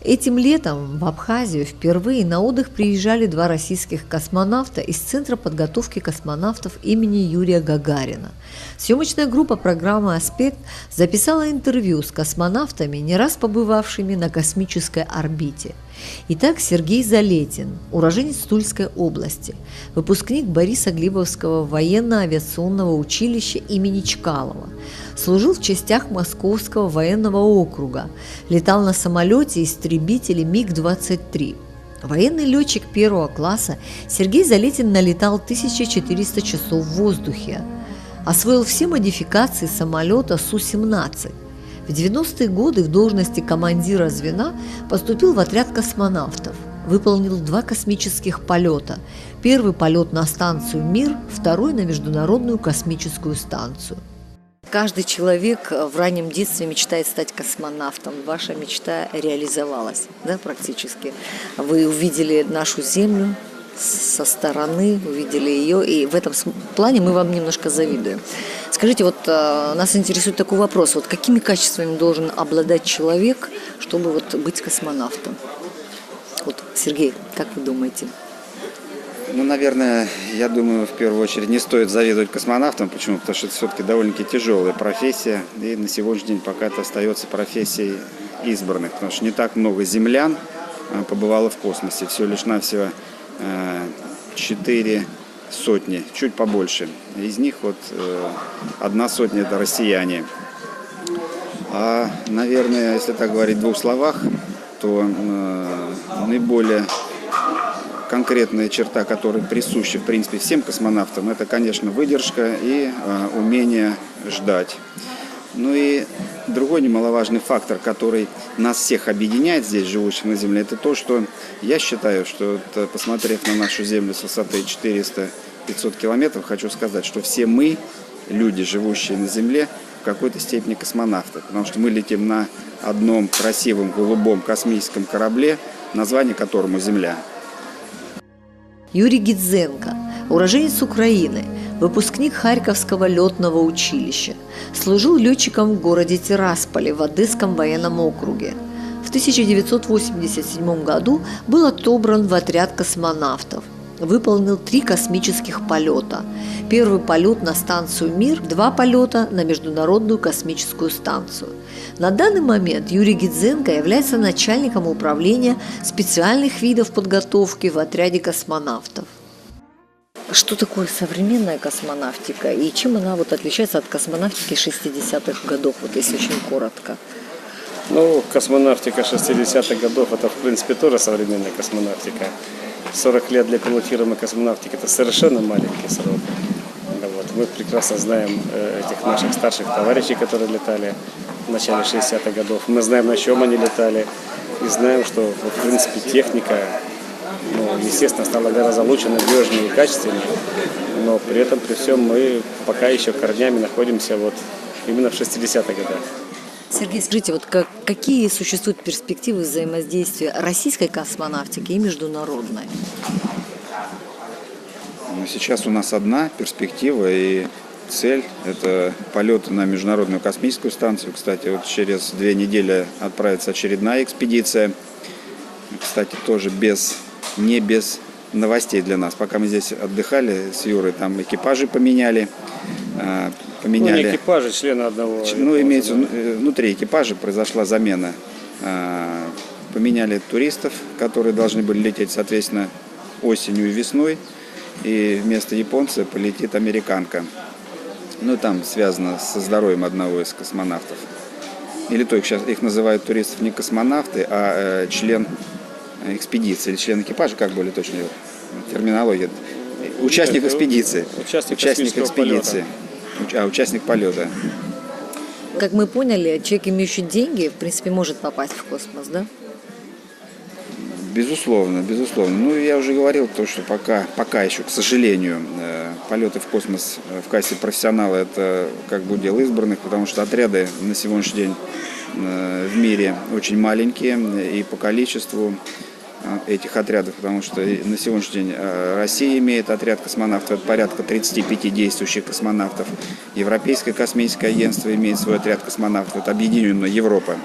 Этим летом в Абхазию впервые на отдых приезжали два российских космонавта из Центра подготовки космонавтов имени Юрия Гагарина. Съемочная группа программы «Аспект» записала интервью с космонавтами, не раз побывавшими на космической орбите. Итак, Сергей Залетин, уроженец Тульской области, выпускник Бориса-Глебовского военно-авиационного училища имени Чкалова, служил в частях Московского военного округа, летал на самолете-истребителе МиГ-23. Военный летчик первого класса Сергей Залетин налетал 1400 часов в воздухе, освоил все модификации самолета Су-17. В 90-е годы в должности командира звена поступил в отряд космонавтов, выполнил 2 космических полета. Первый полет на станцию «Мир», второй на Международную космическую станцию. Каждый человек в раннем детстве мечтает стать космонавтом. Ваша мечта реализовалась, да, практически. Вы увидели нашу Землю со стороны, увидели ее, и в этом плане мы вам немножко завидуем. Скажите, вот нас интересует такой вопрос, вот какими качествами должен обладать человек, чтобы вот быть космонавтом? Вот, Сергей, как вы думаете? Ну, наверное, я думаю, в первую очередь не стоит завидовать космонавтам. Почему? Потому что это все-таки довольно-таки тяжелая профессия, и на сегодняшний день пока это остается профессией избранных, потому что не так много землян побывало в космосе, всего лишь навсего 4 сотни, чуть побольше. Из них вот 1 сотня это россияне. А, наверное, если так говорить в 2 словах, то наиболее конкретная черта, которая присуща, в принципе, всем космонавтам, это, конечно, выдержка и умение ждать. Ну и другой немаловажный фактор, который нас всех объединяет здесь, живущих на Земле, это то, что я считаю, что, посмотрев на нашу Землю с высоты 400-500 километров, хочу сказать, что все мы, люди, живущие на Земле, в какой-то степени космонавты, потому что мы летим на одном красивом голубом космическом корабле, название которому Земля. Юрий Гидзенко, уроженец Украины, выпускник Харьковского летного училища, служил летчиком в городе Тирасполе в Одесском военном округе. В 1987 году был отобран в отряд космонавтов. Выполнил 3 космических полета. Первый полет на станцию «Мир», 2 полета на Международную космическую станцию. На данный момент Юрий Гидзенко является начальником управления специальных видов подготовки в отряде космонавтов. Что такое современная космонавтика и чем она вот отличается от космонавтики 60-х годов, вот если очень коротко? Ну, космонавтика 60-х годов – это, в принципе, тоже современная космонавтика. 40 лет для пилотируемой космонавтики – это совершенно маленький срок. Вот. Мы прекрасно знаем этих наших старших товарищей, которые летали в начале 60-х годов. Мы знаем, на чем они летали, и знаем, что, в принципе, техника, естественно, стала гораздо лучше, надежнее и качественнее, но при этом, при всем, мы пока еще корнями находимся вот именно в 60-х годах. Сергей, скажите, вот какие существуют перспективы взаимодействия российской космонавтики и международной? Сейчас у нас одна перспектива и цель – это полет на Международную космическую станцию. Кстати, вот через 2 недели отправится очередная экспедиция. Кстати, тоже не без новостей для нас. Пока мы здесь отдыхали с Юрой, там экипажи поменяли. Не экипажи, члены одного. Имеется внутри экипажа произошла замена. Поменяли туристов, которые должны были лететь, соответственно, осенью и весной. И вместо японца полетит американка. Там связано со здоровьем одного из космонавтов. Или то их называют туристов не космонавты, а член экспедиции или член экипажа, как более точно терминология. Участник экспедиции. Участник экспедиции. Участник полета. Как мы поняли, человек, имеющий деньги, в принципе, может попасть в космос, да? Безусловно, безусловно. Я уже говорил, что пока еще, к сожалению, полеты в космос в качестве профессионала – это как бы удел избранных, потому что отряды на сегодняшний день в мире очень маленькие и по количеству этих отрядов, потому что на сегодняшний день Россия имеет отряд космонавтов, это порядка 35 действующих космонавтов. Европейское космическое агентство имеет свой отряд космонавтов, это Объединенная Европа,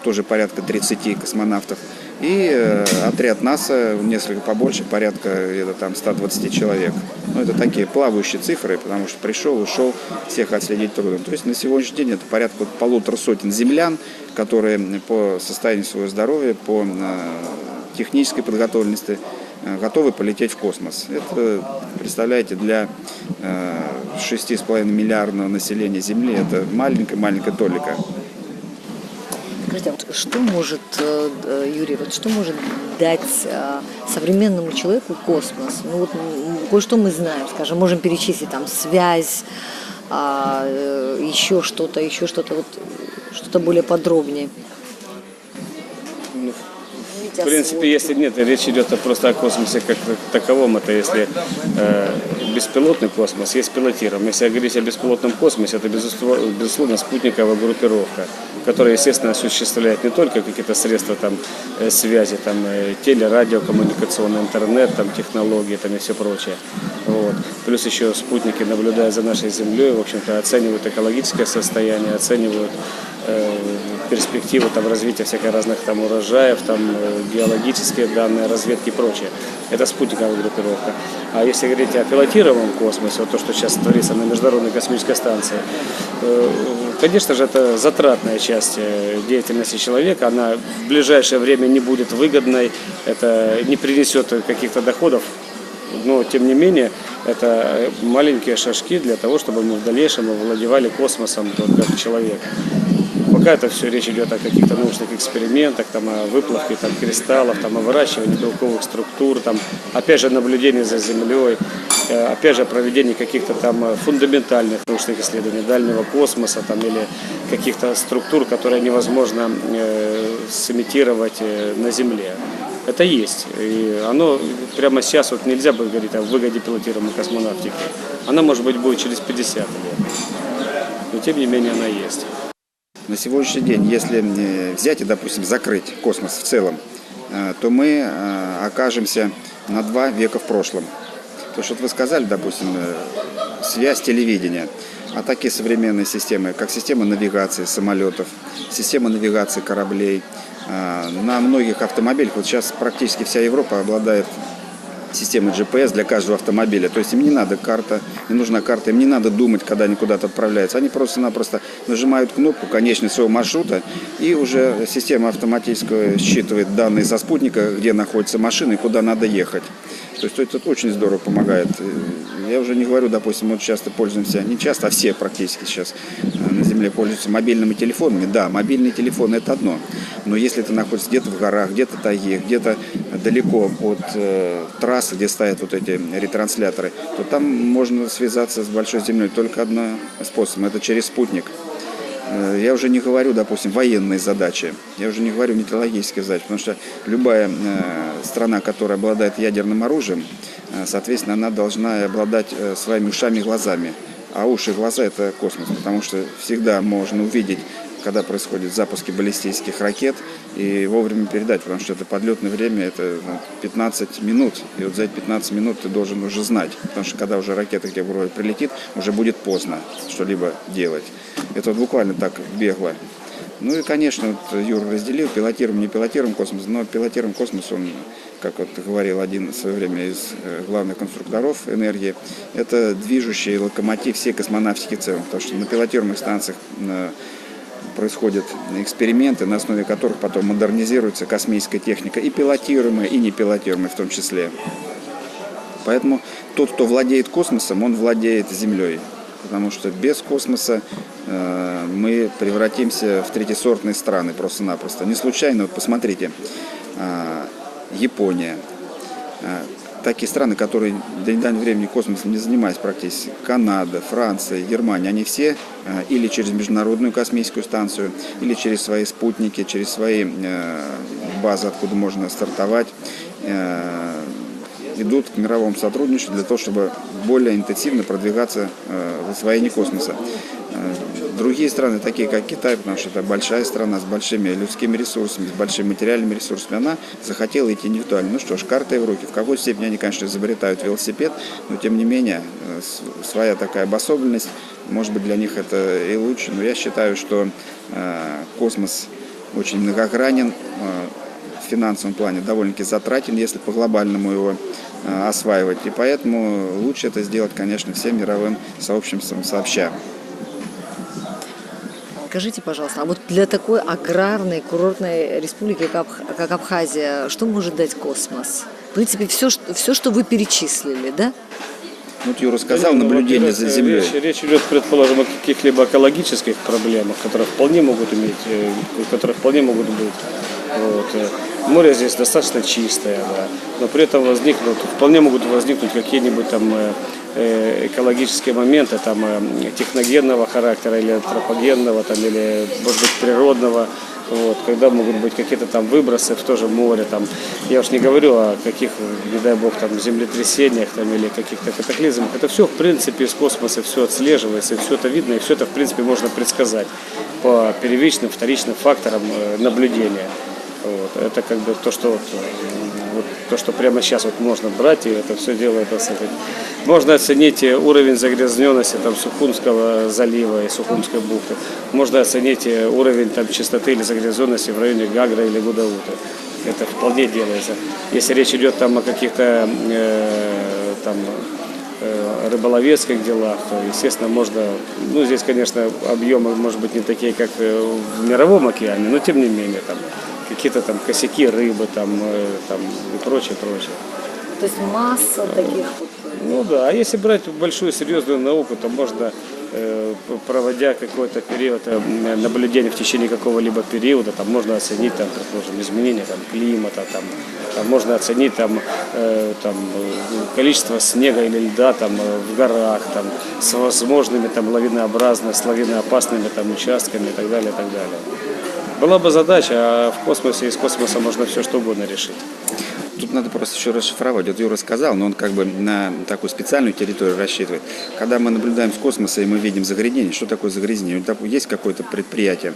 тоже порядка 30 космонавтов. И отряд НАСА несколько побольше, порядка где-то там 120 человек. Ну, это такие плавающие цифры, потому что пришел, ушел, всех отследить трудно. То есть на сегодняшний день это порядка 150 землян, которые по состоянию своего здоровья, по технической подготовленности готовы полететь в космос. Это, представляете, для 6,5 миллиардного населения Земли это маленькая толика. Скажите, а вот что может, Юрий, вот что может дать современному человеку космос? Ну вот кое-что мы знаем, скажем, можем перечислить там связь, еще что-то, вот что-то более подробнее. В принципе, если нет, речь идет просто о космосе как таковом. Это если беспилотный космос, есть пилотируемый. Если говорить о беспилотном космосе, это безусловно спутниковая группировка, которая, естественно, осуществляет не только какие-то средства там, связи, там, телерадиокоммуникационный, интернет, там, технологии там, и все прочее. Вот. Плюс еще спутники, наблюдая за нашей Землей, в общем-то, оценивают экологическое состояние, оценивают перспективы там, развития всяких разных там, урожаев, там, геологические данные, разведки и прочее. Это спутниковая группировка. А если говорить о пилотируемом космосе, вот то, что сейчас творится на Международной космической станции, конечно же, это затратная часть деятельности человека. Она в ближайшее время не будет выгодной, это не принесет каких-то доходов. Но, тем не менее, это маленькие шажки для того, чтобы мы в дальнейшем овладевали космосом как человек. Пока это все речь идет о каких-то научных экспериментах, там, о выплавке там, кристаллов, там, о выращивании белковых структур, там, опять же, наблюдение за Землей, опять же, проведение каких-то там фундаментальных научных исследований дальнего космоса там, или каких-то структур, которые невозможно сымитировать на Земле. Это есть. И оно прямо сейчас вот нельзя будет говорить о выгоде пилотируемой космонавтики. Она, может быть, будет через 50 лет. Но, тем не менее, она есть. На сегодняшний день, если взять и, допустим, закрыть космос в целом, то мы окажемся на 2 века в прошлом. То, что вы сказали, допустим, связь телевидения, а такие современные системы, как система навигации самолетов, система навигации кораблей. На многих автомобилях, вот сейчас практически вся Европа обладает системой GPS для каждого автомобиля. То есть им не надо карта, не нужна карта, им не надо думать, когда они куда-то отправляются. Они просто-напросто нажимают кнопку конечность своего маршрута, и уже система автоматически считывает данные со спутника, где находится машина и куда надо ехать. То есть это очень здорово помогает. Я уже не говорю, допустим, мы часто пользуемся, не часто, а все практически сейчас на Земле пользуются мобильными телефонами. Да, мобильный телефон – это одно. Но если ты находишься где-то в горах, где-то в тайге, где-то далеко от трассы, где стоят вот эти ретрансляторы, то там можно связаться с большой Землей только одним способом – это через спутник. Я уже не говорю, допустим, военные задачи, я уже не говорю метеорологические задачи, потому что любая страна, которая обладает ядерным оружием, соответственно, она должна обладать своими ушами и глазами. А уши и глаза – это космос, потому что всегда можно увидеть, когда происходят запуски баллистических ракет, и вовремя передать, потому что это подлетное время, это 15 минут, и вот за эти 15 минут ты должен уже знать, потому что когда уже ракета к тебе вроде прилетит, уже будет поздно что-либо делать. Это вот буквально так бегло. Ну и, конечно, вот Юра разделил, пилотируем, не пилотируем космос, но пилотируем космос, он, как вот говорил один в свое время из главных конструкторов энергии, это движущий локомотив всей космонавтики в целом, потому что на пилотируемых станциях происходят эксперименты, на основе которых потом модернизируется космическая техника, и пилотируемая, и непилотируемая в том числе. Поэтому тот, кто владеет космосом, он владеет Землей. Потому что без космоса мы превратимся в третьесортные страны просто-напросто. Не случайно, вот посмотрите, Япония, такие страны, которые до недавнего времени космосом не занимались практически, Канада, Франция, Германия, они все или через Международную космическую станцию, или через свои спутники, через свои базы, откуда можно стартовать, идут к мировому сотрудничеству для того, чтобы более интенсивно продвигаться в освоении космоса. Другие страны, такие как Китай, потому что это большая страна с большими людскими ресурсами, с большими материальными ресурсами, она захотела идти индивидуально. Ну что ж, картой в руки. В какой степени они, конечно, изобретают велосипед, но тем не менее своя такая обособленность, может быть, для них это и лучше. Но я считаю, что космос очень многогранен. финансовом плане довольно-таки затратен, если по глобальному его осваивать. И поэтому лучше это сделать, конечно, всем мировым сообществом сообща. Скажите, пожалуйста, а вот для такой аграрной курортной республики, как Абхазия, что может дать космос? В принципе, все, что вы перечислили, да? Вот Юра сказал, наблюдение за землей. Речь идет, предположим, о каких-либо экологических проблемах, которые вполне могут быть. Вот. Море здесь достаточно чистое, да, но при этом вполне могут возникнуть какие-нибудь там экологические моменты там, техногенного характера или антропогенного, там, или, может быть, природного. Вот, когда могут быть какие-то там выбросы в то же море, там, я уж не говорю о каких, не дай бог, там, землетрясениях там, или каких-то катаклизмах. Это все, в принципе, из космоса все отслеживается, и все это видно, и все это, в принципе, можно предсказать по первичным, вторичным факторам наблюдения. Вот. Это как бы то, что то, что прямо сейчас вот можно брать, и это все дело, можно оценить уровень загрязненности там, Сухумского залива и Сухумской бухты. Можно оценить уровень там, чистоты или загрязненности в районе Гагры или Гудаута. Это вполне делается. Если речь идет там, о каких-то рыболовецких делах, то, естественно, можно, здесь, конечно, объемы, может быть, не такие, как в Мировом океане, но тем не менее, там, какие-то там косяки рыбы там и прочее. То есть масса таких вот. Ну да, а если брать большую серьезную науку, то можно, проводя какой-то период наблюдения в течение какого-либо периода, там можно оценить, там, предположим, изменения там, климата, там можно оценить количество снега или льда там, в горах, там, с возможными там, лавиноопасными там, участками и так далее, и так далее. Была бы задача, а в космосе, из космоса можно все что угодно решить. Тут надо просто еще расшифровать. Вот Юра сказал, но он как бы на такую специальную территорию рассчитывает. Когда мы наблюдаем с космоса и мы видим загрязнение, что такое загрязнение? Есть какое-то предприятие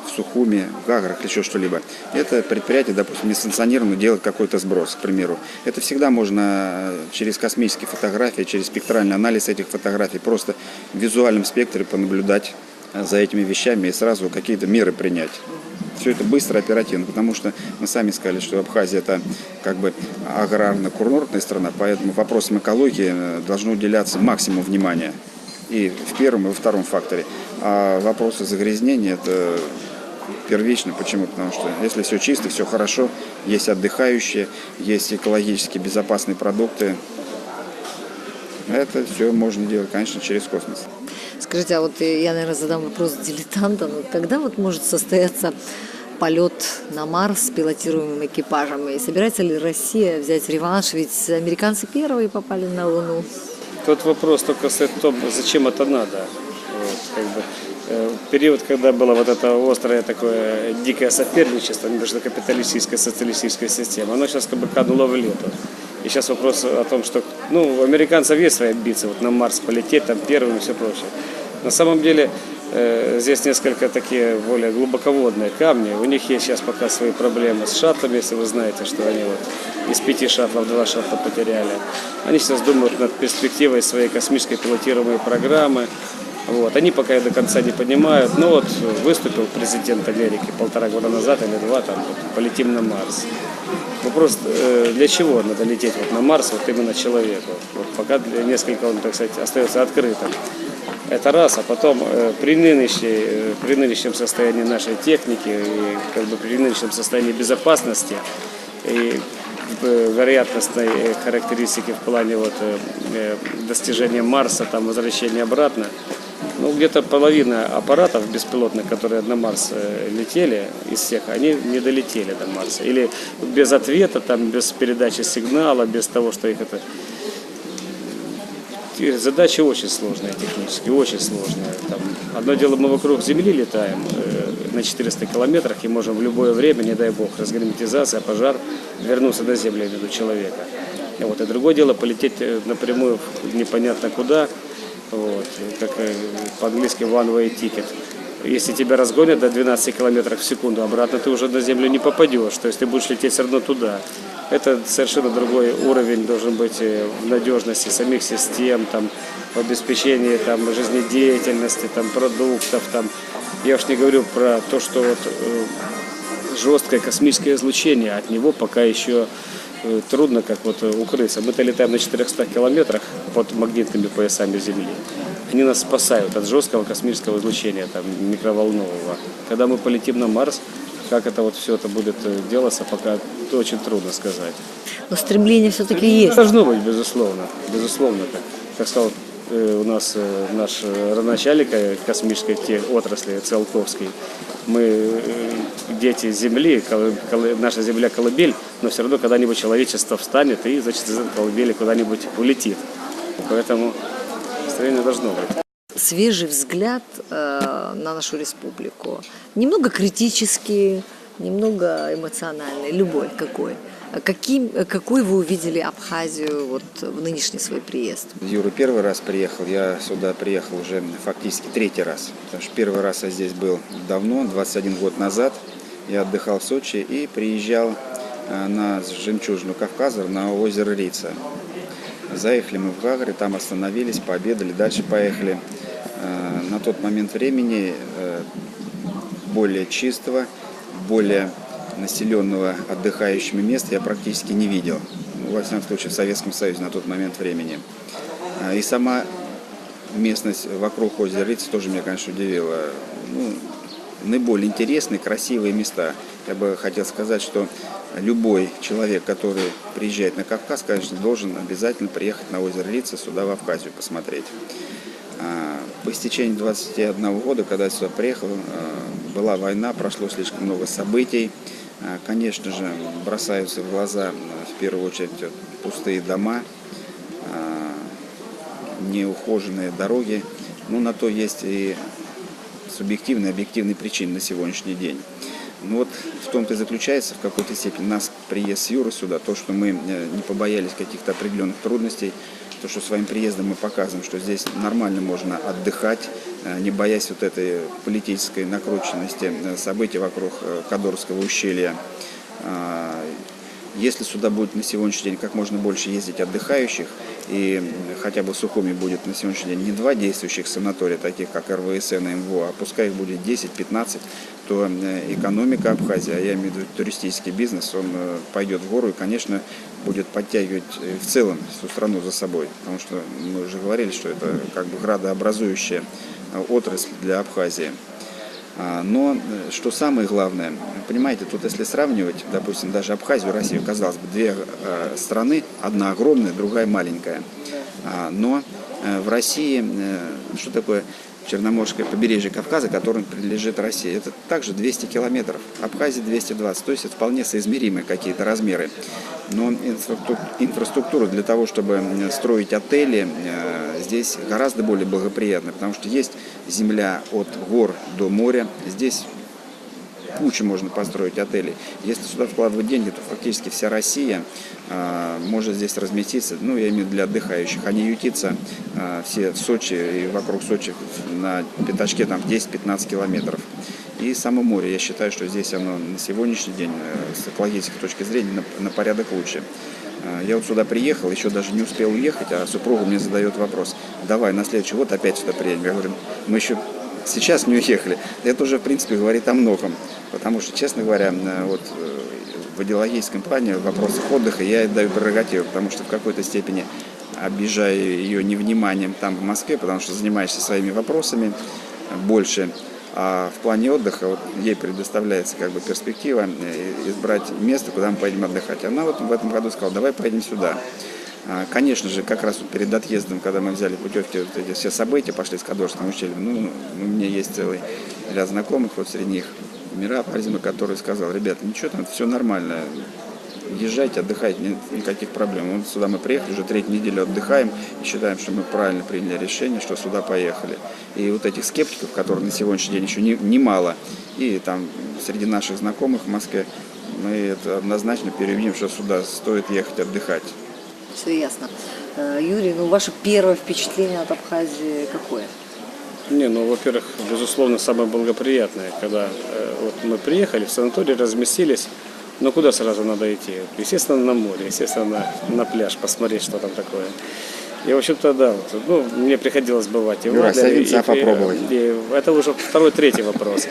в Сухуме, в Гаграх или еще что-либо. Это предприятие, допустим, несанкционированно делает какой-то сброс, к примеру. Это всегда можно через космические фотографии, через спектральный анализ этих фотографий, просто в визуальном спектре понаблюдать за этими вещами и сразу какие-то меры принять. Все это быстро, оперативно, потому что мы сами сказали, что Абхазия это как бы аграрно-курортная страна, поэтому вопросам экологии должно уделяться максимум внимания и в первом, и во втором факторе. А вопросы загрязнения это первично. Почему? Потому что если все чисто, все хорошо, есть отдыхающие, есть экологически безопасные продукты, это все можно делать, конечно, через космос. Скажите, а вот я, наверное, задам вопрос дилетанта. Когда вот может состояться полет на Марс с пилотируемым экипажем? И собирается ли Россия взять реванш? Ведь американцы первые попали на Луну. Тут вопрос только в том, зачем это надо. Вот, период, когда было вот это острое такое дикое соперничество между капиталистической и социалистической системой, оно сейчас как бы кануло в лету. И сейчас вопрос о том, что у американцев есть свои амбиции, вот на Марс полететь, там первым и все прочее. На самом деле здесь несколько такие более глубоководные камни. У них есть сейчас пока свои проблемы с шаттлами, если вы знаете, что они вот из 5 шаттлов 2 шаттла потеряли. Они сейчас думают над перспективой своей космической пилотируемой программы. Вот. Они пока до конца не понимают. Но вот выступил президент Америки 1,5 года назад или 2, там, вот, полетим на Марс. Вопрос, для чего надо лететь вот на Марс, вот именно человеку. Вот пока несколько он, так сказать, остается открытым. Это раз, а потом при нынешнем состоянии нашей техники и как бы при нынешнем состоянии безопасности и вероятностной характеристики в плане вот, достижения Марса, там, возвращения обратно, где-то половина аппаратов беспилотных, которые на Марс летели, из всех, они не долетели до Марса. Или без ответа, там, без передачи сигнала, без того, что их это... Задачи очень сложные технически, очень сложные. Там, одно дело, мы вокруг Земли летаем на 400 километрах и можем в любое время, не дай бог, разгерметизация, пожар, вернуться на Землю, до человека. Вот. И другое дело, полететь напрямую непонятно куда, вот, как по-английски one-way ticket. Если тебя разгонят до 12 километров в секунду, обратно ты уже на Землю не попадешь, то есть ты будешь лететь все равно туда. Это совершенно другой уровень должен быть в надежности самих систем, там, в обеспечении там, жизнедеятельности, там, продуктов. Там. Я уж не говорю про то, что вот, жесткое космическое излучение, от него пока еще трудно как вот укрыться. Мы-то летаем на 400 километрах под магнитными поясами Земли. Они нас спасают от жесткого космического излучения, там, микроволнового. Когда мы полетим на Марс, как это вот все это будет делаться, пока это очень трудно сказать. Но стремление все-таки есть. Должно быть, безусловно. Безусловно, как сказал у нас наш родоначальник космической отрасли Циолковский, мы дети Земли, наша Земля колыбель, но все равно когда-нибудь человечество встанет и, значит, из этой колыбели куда-нибудь улетит. Поэтому настроение должно быть. Свежий взгляд на нашу республику. Немного критический, немного эмоциональный, любой какой. Какой вы увидели Абхазию вот в нынешний свой приезд? Юра первый раз приехал, я сюда приехал уже фактически третий раз. Потому что первый раз я здесь был давно, 21 год назад. Я отдыхал в Сочи и приезжал на жемчужину Кавказа, на озеро Рица. Заехали мы в Гагры, там остановились, пообедали, дальше поехали. На тот момент времени более чистого, более населенного отдыхающими места я практически не видел. Во всяком случае, в Советском Союзе на тот момент времени. И сама местность вокруг озера Рица тоже меня, конечно, удивила. Наиболее интересные, красивые места. Я бы хотел сказать, что любой человек, который приезжает на Кавказ, конечно, должен обязательно приехать на озеро Рица сюда, в Абхазию, посмотреть. По истечении 21 года, когда я сюда приехал, была война, прошло слишком много событий. Конечно же, бросаются в глаза, в первую очередь, пустые дома, неухоженные дороги. Но на то есть и субъективные, объективные причины на сегодняшний день. Но вот в том-то и заключается в какой-то степени наш приезд с Юрой сюда, то, что мы не побоялись каких-то определенных трудностей, то, что своим приездом мы показываем, что здесь нормально можно отдыхать, не боясь вот этой политической накрученности событий вокруг Кадорского ущелья. Если сюда будет на сегодняшний день как можно больше ездить отдыхающих, и хотя бы в Сухуми будет на сегодняшний день не 2 действующих санатория, таких как РВСН и МВО, а пускай их будет 10-15, то экономика Абхазии, а я имею в виду туристический бизнес, он пойдет в гору и, конечно, будет подтягивать в целом всю страну за собой. Потому что мы уже говорили, что это как бы градообразующая отрасль для Абхазии. Но, что самое главное, понимаете, тут если сравнивать, допустим, даже Абхазию и Россию, казалось бы, 2 страны, одна огромная, другая маленькая. Но в России, что такое Черноморское побережье Кавказа, которому принадлежит России, это также 200 километров, Абхазия 220, то есть это вполне соизмеримые какие-то размеры. Но инфраструктура для того, чтобы строить отели, здесь гораздо более благоприятна, потому что есть земля от гор до моря, здесь кучу можно построить отелей. Если сюда вкладывать деньги, то фактически вся Россия может здесь разместиться, я имею в виду для отдыхающих, а не ютиться все в Сочи и вокруг Сочи на пятачке там 10-15 километров. И само море, я считаю, что здесь оно на сегодняшний день с экологической точки зрения на порядок лучше. Я вот сюда приехал, еще даже не успел уехать, а супруга мне задает вопрос: давай на следующий год опять сюда приедем. Я говорю, мы еще сейчас не уехали. Это уже, в принципе, говорит о многом. Потому что, честно говоря, вот в идеологическом плане в вопросах отдыха я даю прерогативу, потому что в какой-то степени обижаю ее невниманием там в Москве, потому что занимаешься своими вопросами больше. А в плане отдыха вот ей предоставляется как бы перспектива избрать место, куда мы поедем отдыхать. Она вот в этом году сказала, давай поедем сюда. Конечно же, как раз вот перед отъездом, когда мы взяли путевки, вот эти все события пошли с Кадорского ущелья, у меня есть целый ряд знакомых, вот среди них Мира Парзима, который сказал, ребята, ничего там, все нормально, езжайте, отдыхайте, нет никаких проблем. Вот сюда мы приехали, уже 3-ю неделю отдыхаем и считаем, что мы правильно приняли решение, что сюда поехали. И вот этих скептиков, которые на сегодняшний день еще немало, и там среди наших знакомых в Москве, мы это однозначно переубедим, что сюда стоит ехать отдыхать. Все ясно. Юрий, ваше первое впечатление от Абхазии какое? Во-первых, безусловно, самое благоприятное, когда вот мы приехали в санаторий, разместились, но куда сразу надо идти? Естественно, на море, естественно, на пляж, посмотреть, что там такое. И, в общем-то, да, мне приходилось бывать и в Адлере, попробовать. это уже 2-3 вопрос.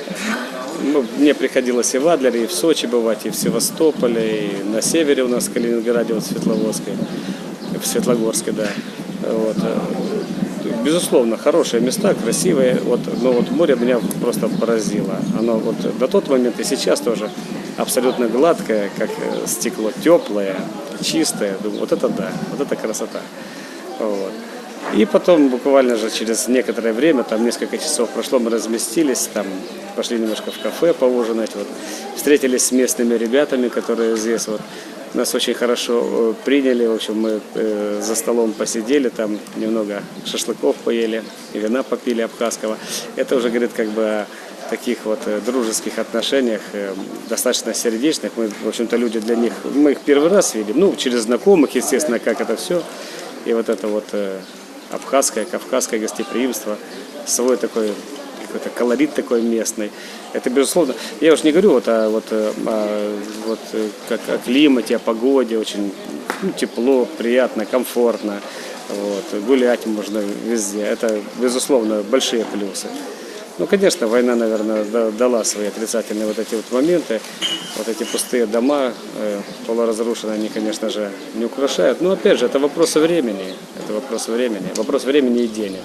Мне приходилось и в Адлере, и в Сочи бывать, и в Севастополе, и на севере у нас в Калининграде, вот в Светлогорске, да. Вот. Безусловно, хорошие места, красивые, но море меня просто поразило. Оно на тот момент и сейчас тоже абсолютно гладкое, как стекло, теплое, чистое. Думаю, вот это да, вот это красота. Вот. И потом буквально же через некоторое время, там несколько часов прошло, мы разместились, там пошли немножко в кафе поужинать, встретились с местными ребятами, которые здесь нас очень хорошо приняли, в общем, мы за столом посидели, там немного шашлыков поели, и вина попили абхазского. Это уже говорит как бы о таких дружеских отношениях, достаточно сердечных. Мы, в общем-то, люди для них, мы их первый раз видим, через знакомых, естественно, как это все. И это абхазское, кавказское гостеприимство, свой такой какой-то колорит такой местный. Это, безусловно, я уж не говорю о климате, о погоде, очень тепло, приятно, комфортно. Гулять можно везде. Это, безусловно, большие плюсы. Конечно, война, наверное, дала свои отрицательные эти моменты. Эти пустые дома, полуразрушенные, они, конечно же, не украшают. Но, опять же, это вопрос времени. Это вопрос времени и денег.